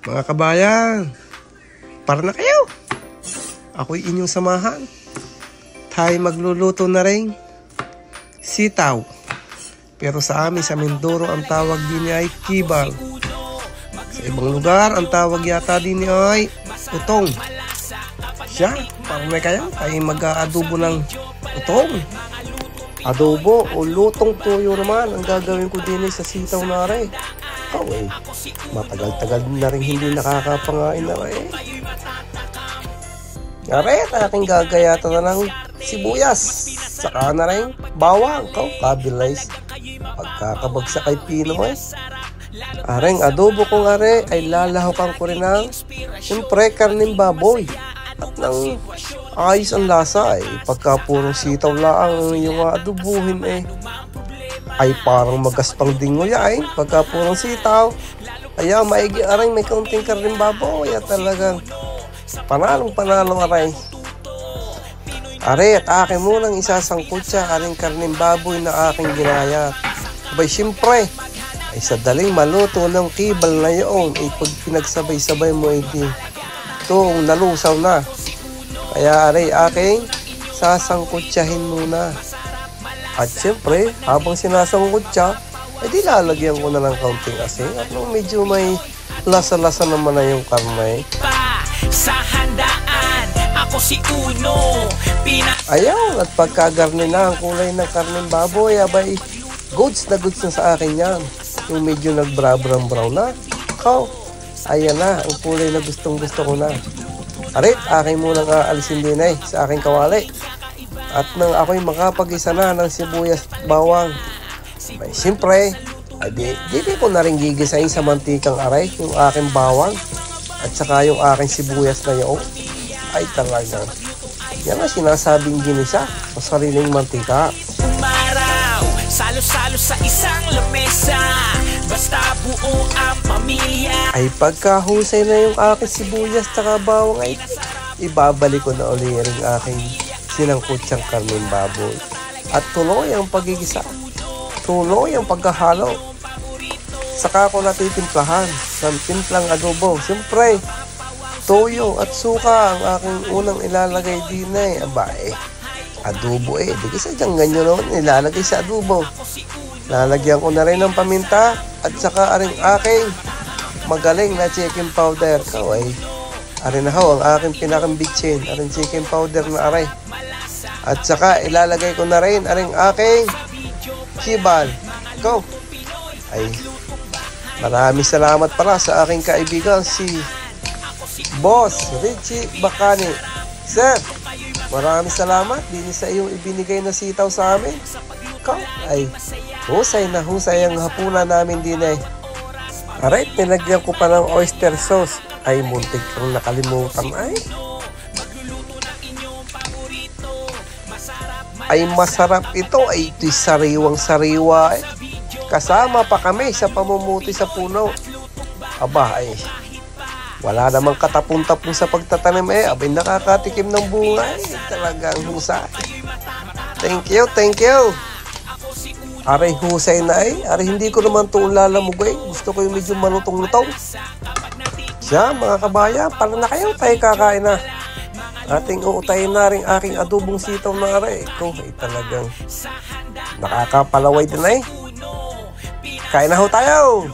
Mga kabayan, para na kayo. Ako'y inyong samahan. Tayo magluluto na rin sitaw. Pero sa amin sa Mindoro ang tawag din niya ay kibal. Sa ibang lugar ang tawag yata din niya ay utong. Siya, para na kayo. Tayo mag-aadobo ng utong. Adobo o lutong tuyo naman ang gagawin ko din sa sitaw na rin. Matagal-tagal na rin hindi nakakapangain na rin. Ngaret, aking gagayatan na ng sibuyas. Saka na rin bawang. Kabilis. Pagkakabagsak kay Pinoy. Aring adobo ko nga rin ay lalahokan ko rin ng siyempre karning baboy. At nang ayos ang lasa pagka purong sitaw lang yung adobuhin ay parang magaspang dingoy pagka purong sitaw. Kaya maigi aring may kaunting karning baboy at talagang panalong aray. Are at akin munang isasangkot siya aring karning baboy na aking ginaya. Abay siyempre ay sa daling maluto ng kibal na yun pag pinagsabay-sabay mo itong nalusaw na. Kaya aray aking sasangkutsahin muna. At siyempre habang sinasangkutsa ay di lalagyan ko na ng kaunting asin. At nung medyo may lasa-lasa naman na yung karne sa handaan, ako si Uno. Ayaw, at pagkagarni na ang kulay ng karneng baboy, abay, goods na sa akin yan. Yung medyo nag-brown na. Ayan na, ang kulay na gustong-gusto ko na. Arit, akin munang aalisin din sa aking kawali. At nang ako'y makapag-isa na ng sibuyas bawang, ay siyempre, di ko na rin gigisahin sa mantikang aray yung aking bawang. At saka yung aking sibuyas na yun ay talaga yan ang sinasabing ginisa sa sariling mantika. Umaraw, salo-salo sa isang lamesa, basta buo ang pamilya. Ay pagkahusay na yung aking sibuyas tsaka bawang ay ibabalik ko na uli rin aking sinangkutsang karneng baboy. At tuloy ang pagigisa, tuloy ang pagkahalo. Saka ko natitimplahan ng timplang adobo. Siyempre, toyo at suka ang aking unang ilalagay din adobo di kasi dyan ganyan noon ilalagay sa adobo. Lalagyan ko na rin ng paminta at saka aring aking magaling na chicken powder. Arin na ang aking pinakambitsin, aring chicken powder na aray. At saka ilalagay ko na rin aring aking kibal. Maraming salamat pala sa aking kaibigan si Boss Richie Bacani. Sir, maraming salamat din sa iyong ibinigay na sitaw sa amin. Husay na husay ang hapunan namin din Alright, nilagyan ko pa ng oyster sauce. Muntik kang nakalimutan masarap ito. Ito'y sariwang-sariwa kasama pa kami sa pamumuti sa puno. Wala namang katapon-tapon sa pagtatanim abay nakakatikim ng bunga talagang husay. Thank you. Aray husay na aray hindi ko naman ito lalamugay. Gusto ko yung medyo malutong-lutong. Siya mga kabayan, para na kayo tayo kakain na. Ating uutayin na rin aking adobong sitaw na aray. Ito ay talagang nakakapalaway din Kain na ho tayo!